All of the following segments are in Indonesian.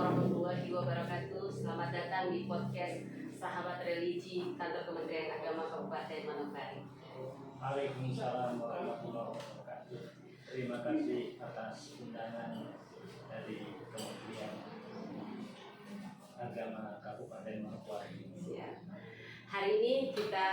warahmatullahi wabarakatuh. Selamat datang di podcast Sahabat Religi Kantor Kementerian Agama Kabupaten Manokwari. Waalaikumsalam warahmatullahi wabarakatuh. Terima kasih atas undangan dari Kementerian Agama Kabupaten Manokwari. Ya. Hari ini kita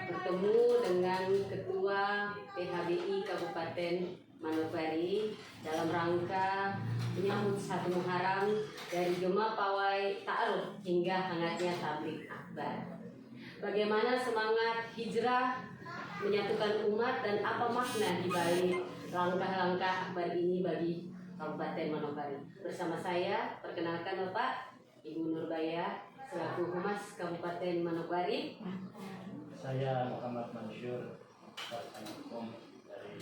bertemu dengan Ketua PHBI Kabupaten Manokwari dalam rangka menyambut 1 Muharram dari Gema Pawai Ta'aruf hingga hangatnya tablik akbar. Bagaimana semangat hijrah menyatukan umat dan apa makna di balik langkah-langkah akbar ini bagi Kabupaten Manokwari. Bersama saya, perkenalkan Bapak Ibu Nurbaya selaku Humas Kabupaten Manokwari. Saya Muhammad Mansur, Pelaksana Hukum dari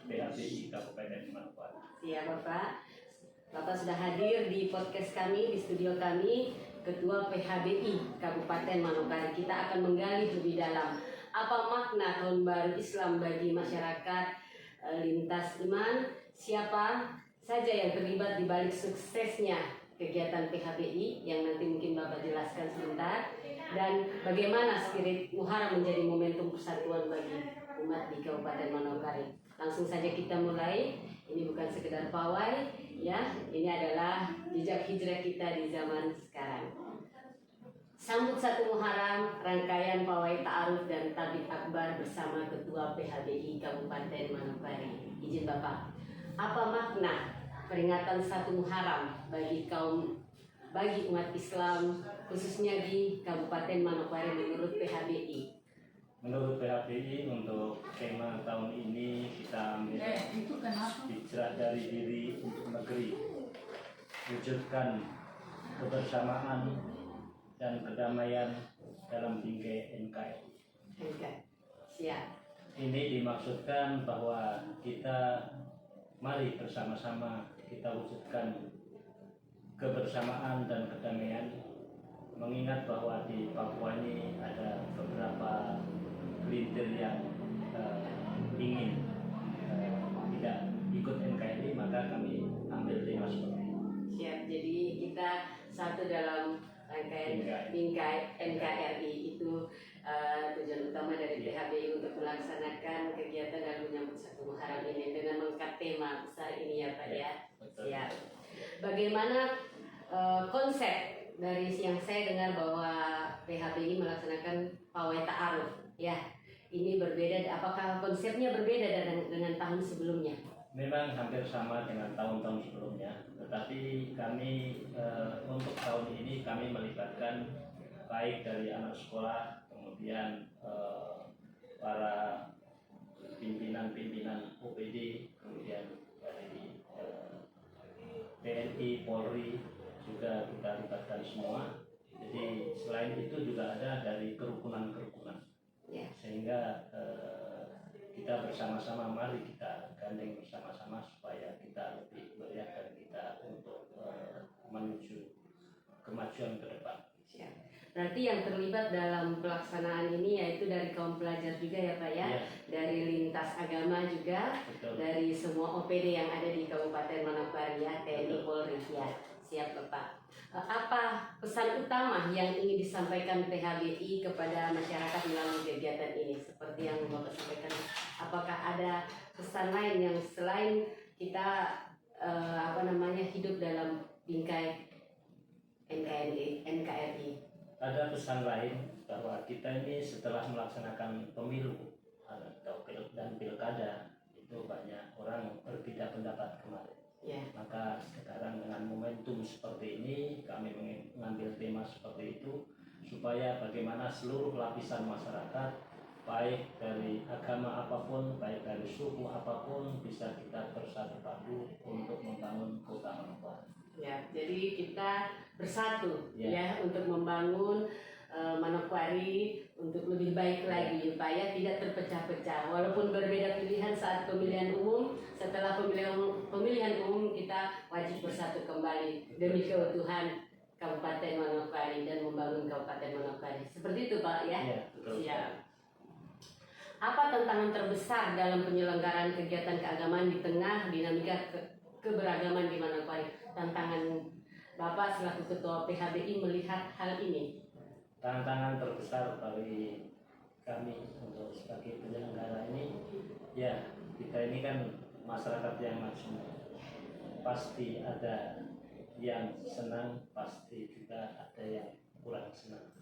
PHBI Kabupaten Manokwari. Iya Bapak. Bapak sudah hadir di podcast kami, di studio kami, Ketua PHBI Kabupaten Manokwari. Kita akan menggali lebih dalam apa makna tahun baru Islam bagi masyarakat lintas iman, siapa saja yang terlibat di balik suksesnya kegiatan PHBI yang nanti mungkin Bapak jelaskan sebentar, dan bagaimana spirit Muharram menjadi momentum persatuan bagi umat di Kabupaten Manokwari. Langsung saja kita mulai. Ini bukan sekedar pawai, ya. Ini adalah jejak hijrah kita di zaman sekarang. Sambut 1 Muharram, rangkaian pawai ta'aruf dan tablik akbar bersama Ketua PHBI Kabupaten Manokwari. Izin Bapak, apa makna peringatan 1 Muharram bagi umat Islam khususnya di Kabupaten Manokwari menurut PHBI? Menurut PHBI, untuk tema tahun ini kita ambil hijrah dari diri untuk negeri, wujudkan kebersamaan dan kedamaian dalam bingkai NKRI. Siap. Ini dimaksudkan bahwa kita mari bersama-sama kita wujudkan kebersamaan dan kedamaian, mengingat bahwa di Papua ini ada beberapa gelintir yang ingin tidak ikut NKRI, maka kami ambil tema seperti ini. Siap, jadi kita satu dalam rangkaian bingkai NKRI itu tujuan utama dari PHBI untuk melaksanakan kegiatan dalam menyambut 1 Muharram ini dengan mengangkat tema besar ini ya Pak ya. Siap. Bagaimana konsep dari yang saya dengar bahwa PHBI melaksanakan pawai ta'aruf ya. Ini berbeda, apakah konsepnya berbeda dengan tahun sebelumnya? Memang hampir sama dengan tahun-tahun sebelumnya, tetapi kami untuk tahun ini kami melibatkan baik dari anak sekolah, kemudian para pimpinan-pimpinan OPD, kemudian dari TNI, Polri juga kita libatkan semua. Jadi selain itu juga ada dari kerukunan-kerukunan. Sehingga kita bersama-sama, mari kita gandeng bersama-sama supaya kita lebih meriah dan kita untuk menuju kemajuan ke depan. Siap. Berarti yang terlibat dalam pelaksanaan ini yaitu dari kaum pelajar juga ya Pak ya, dari lintas agama juga. Betul. Dari semua OPD yang ada di Kabupaten Manokwari ya, TNI, Polri ya. Siap Bapak. Apa pesan utama yang ingin disampaikan PHBI kepada masyarakat melalui kegiatan ini? Seperti yang Bapak sampaikan, apakah ada pesan lain yang selain kita hidup dalam bingkai NKRI? Ada pesan lain bahwa kita ini setelah melaksanakan pemilu dan pilkada itu banyak orang berbeda pendapat kemarin. Maka sekarang dengan momentum seperti ini kami mengambil tema seperti itu supaya bagaimana seluruh lapisan masyarakat baik dari agama apapun, baik dari suku apapun bisa kita bersatu padu untuk membangun kota Manokwari. Ya, jadi kita bersatu ya untuk membangun Manokwari untuk lebih baik lagi supaya tidak terpecah-pecah. Walaupun berbeda pilihan saat pemilihan umum, setelah pemilihan umum kita wajib bersatu kembali demi keutuhan Kabupaten Manokwari dan membangun Kabupaten Manokwari. Seperti itu Pak ya. Siap. Apa tantangan terbesar dalam penyelenggaraan kegiatan keagamaan di tengah dinamika keberagaman di Manokwari? Tantangan selaku Ketua PHBI melihat hal ini? Tantangan terbesar bagi kami untuk sebagai penyelenggara ini, ya kita ini kan masyarakat yang majemuk, pasti ada yang senang, pasti juga ada yang kurang senang.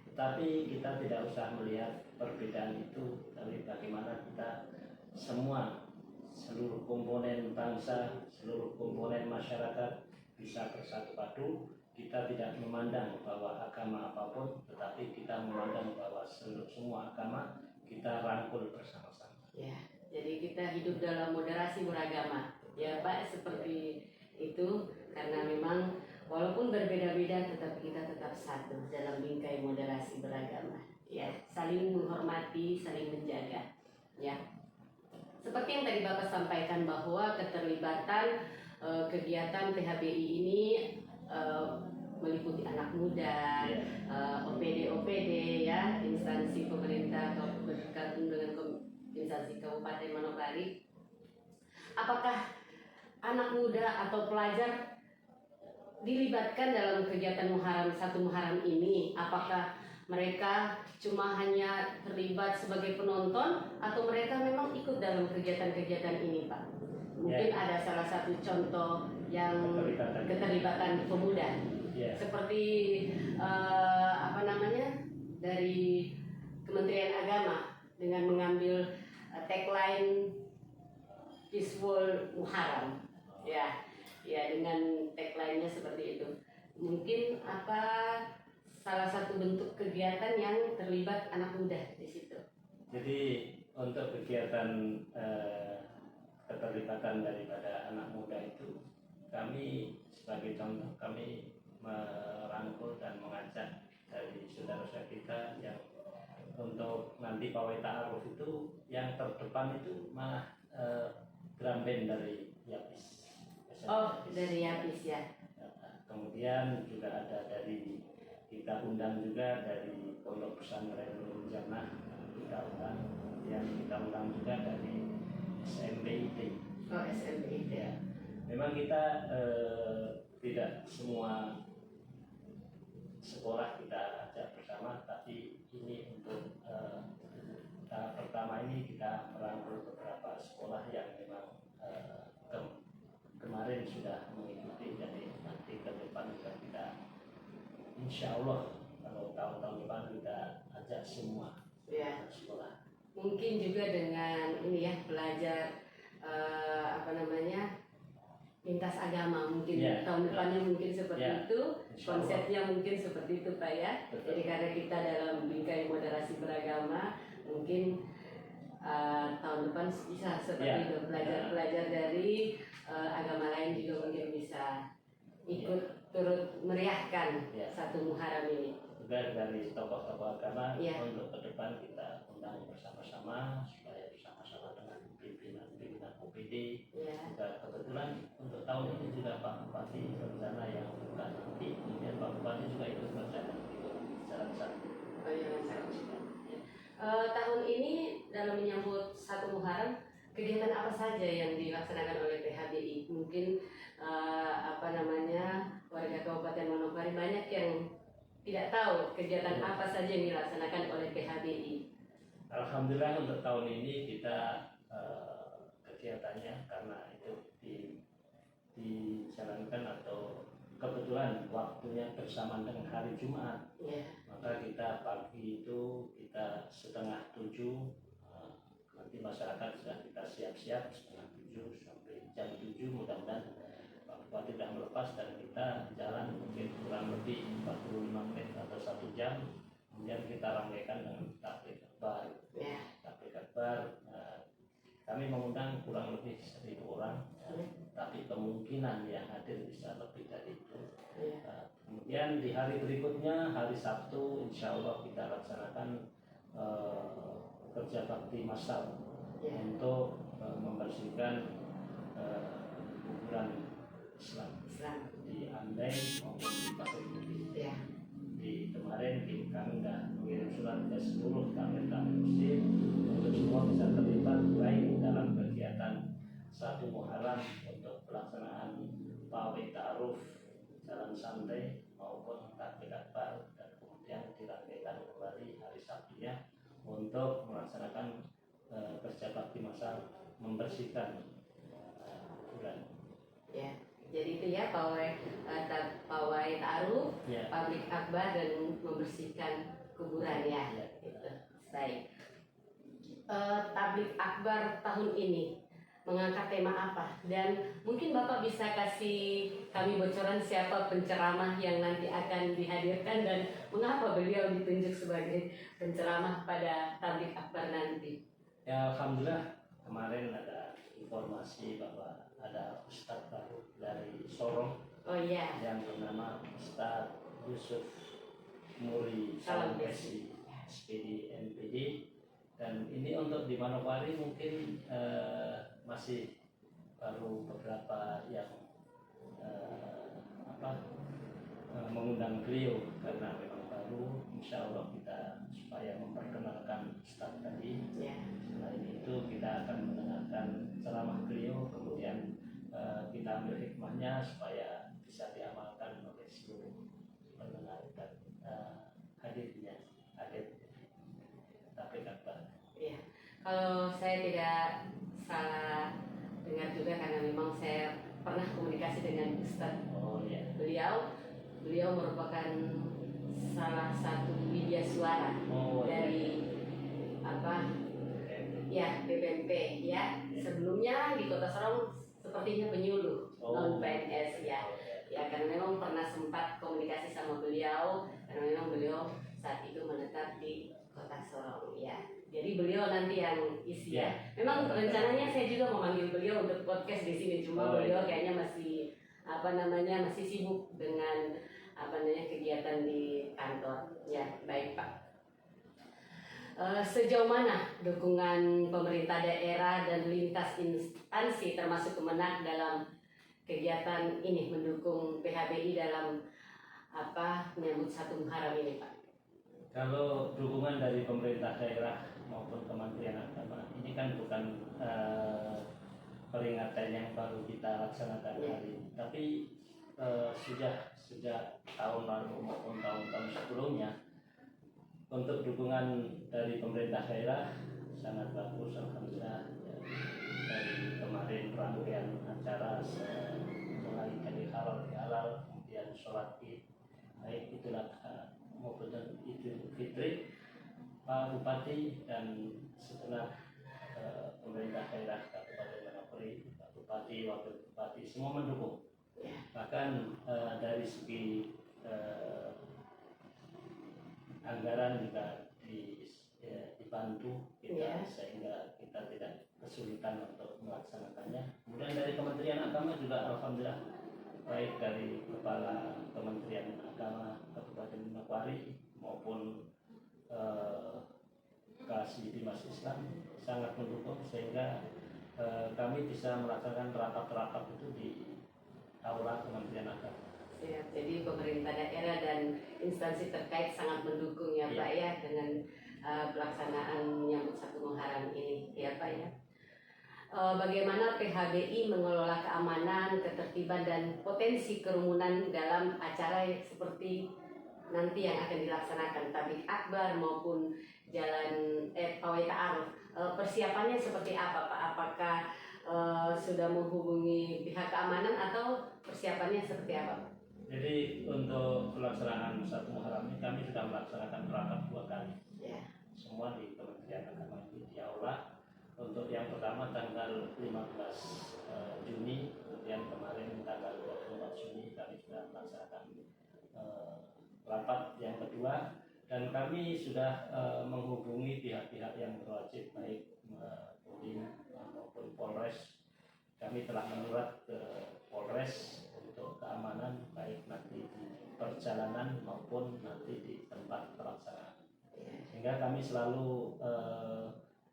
Tetapi kita tidak usah melihat perbedaan itu, tapi bagaimana kita semua, seluruh komponen bangsa, seluruh komponen masyarakat bisa bersatu padu. Kita tidak memandang bahwa agama apapun, tetapi kita memandang bahwa semua agama kita rangkul bersama-sama. Ya, jadi kita hidup dalam moderasi beragama, ya Pak, seperti itu, karena memang walaupun berbeda-beda, tetapi kita tetap satu dalam bingkai moderasi beragama. Ya, saling menghormati, saling menjaga. Ya, seperti yang tadi Bapak sampaikan bahwa keterlibatan kegiatan PHBI ini meliputi anak muda, OPD ya, instansi pemerintah bergabung dengan instansi Kabupaten Manokwari. Apakah anak muda atau pelajar dilibatkan dalam kegiatan satu Muharram ini? Apakah mereka cuma hanya terlibat sebagai penonton atau mereka memang ikut dalam kegiatan-kegiatan ini, Pak? Mungkin ada salah satu contoh yang keterlibatan pemuda. Seperti dari Kementerian Agama dengan mengambil tagline Peaceful Muharram, ya dengan tagline-nya seperti itu. Mungkin salah satu bentuk kegiatan yang terlibat anak muda di situ. Jadi untuk kegiatan keterlibatan daripada anak muda itu, kami sebagai contoh, kami merangkul dan mengajak dari saudara-saudara kita yang untuk nanti pawai ta'aruf itu yang terdepan itu malah drum band dari Yapis. Dari Yapis ya. Kemudian juga ada dari, kita undang juga dari Pondok Pesantren Nurul Jannah, kita undang. Kemudian kita undang juga dari SMPIT. SMPIT ya. Memang kita tidak semua sekolah kita ajak bersama, tapi ini untuk tahap pertama ini kita merangkul beberapa sekolah yang memang kemarin sudah mengikuti. Jadi nanti ke depan juga kita, insya Allah kalau tahun-tahun depan kita ajak semua sekolah. Mungkin juga dengan ini ya, belajar lintas agama, mungkin tahun depannya mungkin seperti itu, konsepnya mungkin seperti itu Pak ya. Betul. Jadi karena kita dalam bingkai moderasi beragama, mungkin tahun depan bisa seperti itu, pelajar dari agama lain juga mungkin bisa ikut turut meriahkan satu Muharram ini. Juga dari tokoh-tokoh agama untuk ke depan kita undang bersama-sama supaya bersama-sama dengan pimpinan OPD. Juga kebetulan untuk tahun ini juga Pak Bupati berencana yang bukan nanti, kemudian Pak Bupati juga ikut berencana ikut jalan-jalan. Tahun ini dalam menyambut satu Muharram, kegiatan apa saja yang dilaksanakan oleh PHBI? Mungkin warga Kabupaten Manokwari banyak yang tidak tahu kegiatan apa saja yang dilaksanakan oleh PHBI. Alhamdulillah untuk tahun ini kita kegiatannya karena itu dijalankan atau kebetulan waktunya bersamaan dengan hari Jumat, maka kita pagi itu kita 6:30 nanti masyarakat sudah kita siap-siap 6:30 sampai jam 7, mudah-mudahan Pak Bupati sudah melepas dan kita jalan mungkin kurang lebih 45 menit atau 1 jam, kemudian kita ramaikan dengan takbir akbar. Takbir akbar, kami mengundang kurang lebih 1.000 orang, tapi kemungkinan yang hadir bisa lebih dari itu. Kemudian di hari berikutnya, hari Sabtu, insya Allah kita laksanakan kerja bakti massal untuk membersihkan kuburan Islam di Andai maupun di Pasir Putih. Di kemarin kami sudah mengirim surat ke seluruh takmir-takmir masjid untuk semua bisa terlibat baik dalam kegiatan satu Muharram untuk pelaksanaan pawai ta'aruf, jalan kegiatan santai maupun takbir akbar, dan kemudian dirangkaikan kembali hari Sabtunya untuk melaksanakan kerja bakti masal membersihkan bulan. Ya, jadi itu ya pawai ta'aruf, Ya. publik akbar dan membersihkan kuburan ya. Ya. Itu baik. Tablik akbar tahun ini mengangkat tema apa? Dan mungkin Bapak bisa kasih kami bocoran siapa penceramah yang nanti akan dihadirkan dan mengapa beliau ditunjuk sebagai penceramah pada tablik akbar nanti? Ya, alhamdulillah kemarin ada informasi bahwa ada Ustadz baru dari Sorong. Oh iya. Yang bernama Ustadz Yusuf Muri Salam Salambesi, SPD NPD. Dan ini untuk di Manokwari mungkin masih baru beberapa yang mengundang beliau karena memang baru. Insya Allah kita supaya memperkenalkan Ustadz tadi. Ya. Selain itu kita akan mendengarkan ceramah beliau, kemudian kita ambil hikmahnya supaya bisa diamalkan oleh seluruh pendengar dan hadirnya tapi akbar. Iya, kalau saya tidak salah dengar juga karena memang saya pernah komunikasi dengan Ustadz. Oh iya. Beliau merupakan salah satu media suara dari ya BPMP ya. Sebelumnya di Kota Sorong sepertinya penyuluh non PNS ya. Ya karena memang pernah sempat komunikasi sama beliau karena memang beliau saat itu menetap di Kota Sorong ya. Jadi beliau nanti yang isi ya. Memang rencananya saya juga memanggil beliau untuk podcast di sini, cuma beliau kayaknya masih masih sibuk dengan kegiatan di kantor. Ya, baik Pak. Sejauh mana dukungan pemerintah daerah dan lintas instansi termasuk Kemenak dalam kegiatan ini mendukung PHBI dalam menyambut 1 Muharram ini Pak? Kalau dukungan dari pemerintah daerah maupun Kementerian Agama ini kan bukan peringatan yang baru kita laksanakan hari ini, tapi sejak tahun lalu maupun tahun-tahun sebelumnya untuk dukungan dari pemerintah daerah sangat bagus, alhamdulillah. Dari kemarin rangkaian acara mulai dari halal, kemudian sholat id, baik itulah maupun Idul Fitri, Pak Bupati dan setelah pemerintah daerah Kabupaten Manokwari, Pak Bupati, Wakil Bupati semua mendukung. Bahkan dari segi anggaran juga dibantu kita sehingga kita tidak kesulitan untuk melaksanakannya. Kemudian dari Kementerian Agama juga alhamdulillah, baik dari Kepala Kementerian Agama Kabupaten Manokwari maupun Kasih Dimas Islam sangat mendukung sehingga kami bisa melaksanakan rapat-rapat itu di aula Kementerian Agama. Siap. Jadi pemerintah daerah dan instansi terkait sangat mendukung ya Pak ya dengan pelaksanaan menyambut 1 Muharram ini ya Pak ya. Bagaimana PHBI mengelola keamanan, ketertiban dan potensi kerumunan dalam acara seperti nanti yang akan dilaksanakan tablik akbar maupun jalan pawai ta'aruf. Persiapannya seperti apa Pak? Apakah sudah menghubungi pihak keamanan atau persiapannya seperti apa Pak? Jadi untuk pelaksanaan 1 Muharram ini kami sudah melaksanakan rapat 2 kali. Semua di Kementerian Agama di aula. Untuk yang pertama tanggal 15 Juni, kemudian kemarin tanggal 24 Juni kami sudah melaksanakan rapat yang kedua, dan kami sudah menghubungi pihak-pihak yang berwajib baik Kodim maupun Polres. Kami telah menyurat ke Polres untuk keamanan baik nanti di perjalanan maupun nanti di tempat pelaksanaan. Sehingga kami selalu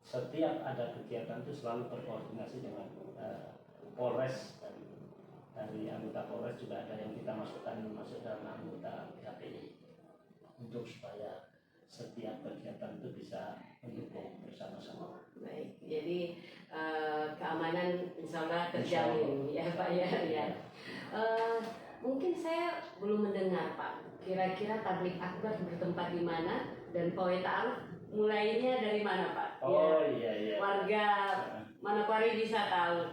setiap ada kegiatan itu selalu berkoordinasi dengan Polres, dan dari anggota Polres juga ada yang kita masuk dalam anggota PHBI untuk supaya setiap kegiatan itu bisa mendukung bersama-sama. Baik, jadi keamanan insya Allah terjamin ya Pak ya. Mungkin saya belum mendengar Pak. Kira-kira tablik akbar bertempat di mana dan pawai ta'aruf mulainya dari mana Pak? Oh iya. Warga Manokwari bisa tahu.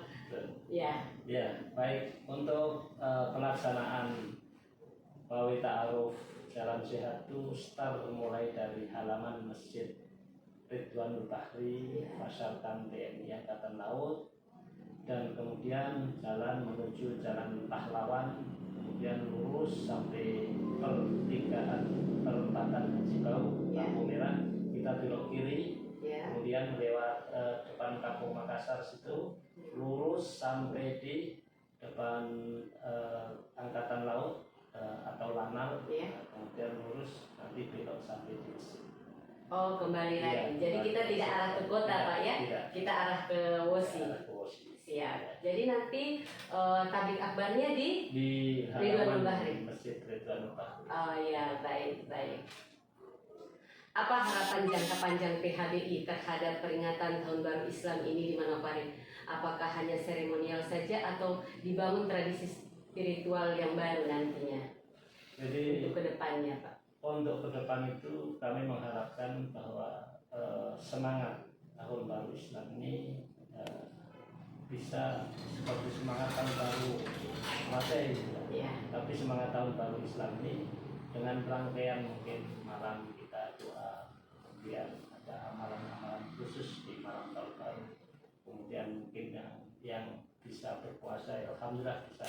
Ya. Ya, baik. Untuk pelaksanaan pawai ta'aruf Jalan Sehat itu start mulai dari halaman Masjid Ridwanul Bahri, Pasarkan TNI Angkatan Laut, dan kemudian jalan menuju Jalan Pahlawan, kemudian lurus sampai perempatan Haji Bau, lampu merah, kita belok kiri, kemudian lewat depan Kampung Makassar situ, lurus sampai di depan Angkatan Laut atau Lanal, kemudian lurus nanti belok sampai di sini. Oh, kembali lagi. Jadi kita tidak arah ke kota Pak ya? Tidak. Kita arah ke Wosi. Siap. Jadi nanti tablik akbarnya di halaman Masjid Ridwanul Bahri. Oh ya, baik. Apa harapan jangka panjang PHBI terhadap peringatan Tahun Baru Islam ini di Manokwari? Apakah hanya seremonial saja atau dibangun tradisi spiritual yang baru nantinya? Jadi untuk kedepannya Pak. Untuk ke depan itu kami mengharapkan bahwa semangat Tahun Baru Islam ini bisa seperti semangat Tahun Baru Masehi, tapi semangat Tahun Baru Islam ini dengan rangkaian mungkin malam kita doa, kemudian ada amalan-amalan khusus di malam Tahun Baru, kemudian mungkin yang bisa berpuasa, ya alhamdulillah bisa.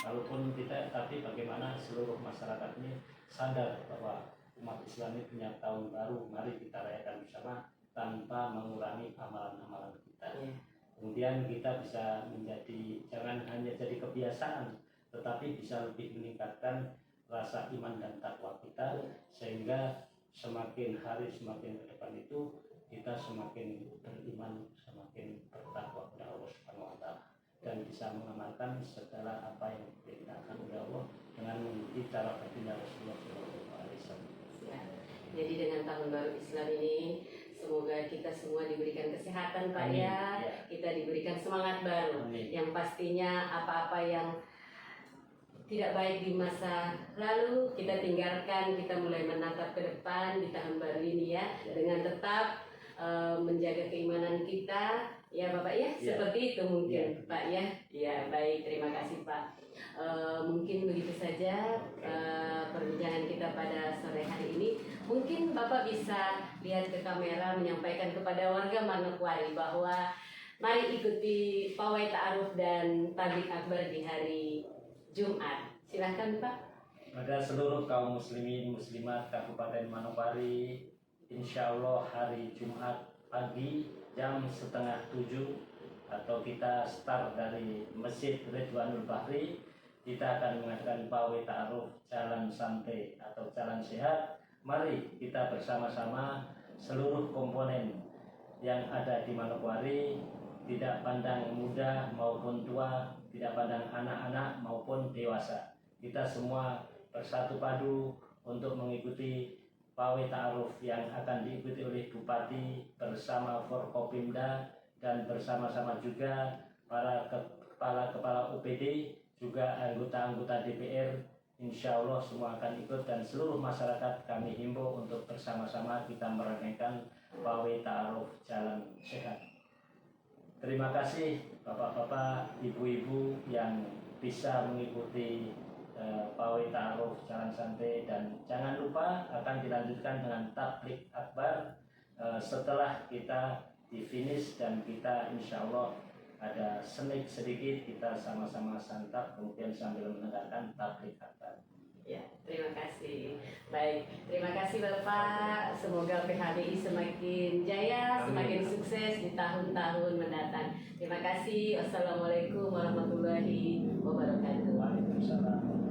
Walaupun tidak, tapi bagaimana seluruh masyarakat ini sadar bahwa umat Islam ini punya tahun baru, mari kita rayakan bersama tanpa mengurangi amalan-amalan kita. Kemudian kita bisa menjadi, jangan hanya jadi kebiasaan, tetapi bisa lebih meningkatkan rasa iman dan takwa kita, sehingga semakin hari semakin ke depan itu kita semakin beriman, semakin bertakwa kepada Allah Subhanahu wa Ta'ala, dan bisa mengamalkan segala apa yang diperintahkan oleh Allah dengan mengikuti cara bertindak Rasulullah SAW. Jadi dengan Tahun Baru Islam ini semoga kita semua diberikan kesehatan Pak. Amin. Kita diberikan semangat baru. Amin. Yang pastinya apa-apa yang tidak baik di masa lalu kita tinggalkan, kita mulai menatap ke depan di tahun baru ini dengan tetap menjaga keimanan kita ya Bapak ya. Seperti itu mungkin Pak ya. Baik, terima kasih Pak. Mungkin begitu saja perbincangan kita pada sore hari ini. Mungkin Bapak bisa lihat ke kamera menyampaikan kepada warga Manokwari bahwa mari ikuti pawai ta'aruf dan tablik akbar di hari Jumat. Silahkan Pak. Pada seluruh kaum muslimin muslimat Kabupaten Manokwari, insya Allah hari Jumat pagi jam 6:30 atau kita start dari Masjid Ridwanul Bahri, kita akan mengadakan pawai ta'aruf Jalan Santai atau Jalan Sehat. Mari kita bersama-sama seluruh komponen yang ada di Manokwari, tidak pandang muda maupun tua, tidak pandang anak-anak maupun dewasa. Kita semua bersatu padu untuk mengikuti pawai ta'aruf yang akan diikuti oleh Bupati bersama Forkopimda dan bersama-sama juga para kepala-kepala UPD, juga anggota-anggota DPR. Insya Allah semua akan ikut, dan seluruh masyarakat kami himbau untuk bersama-sama kita merangkaikan pawai ta'aruf Jalan Sehat. Terima kasih Bapak-bapak, Ibu-ibu yang bisa mengikuti pawai ta'aruf Jalan Santai, dan jangan lupa akan dilanjutkan dengan tablik akbar setelah kita di finish, dan kita insya Allah ada snack sedikit, kita sama-sama santap kemudian sambil mendengarkan tablik akbar. Ya, terima kasih. Baik, terima kasih Bapak. Semoga PHBI semakin jaya, semakin sukses di tahun-tahun mendatang. Terima kasih. Wassalamualaikum warahmatullahi wabarakatuh. Waalaikumsalam.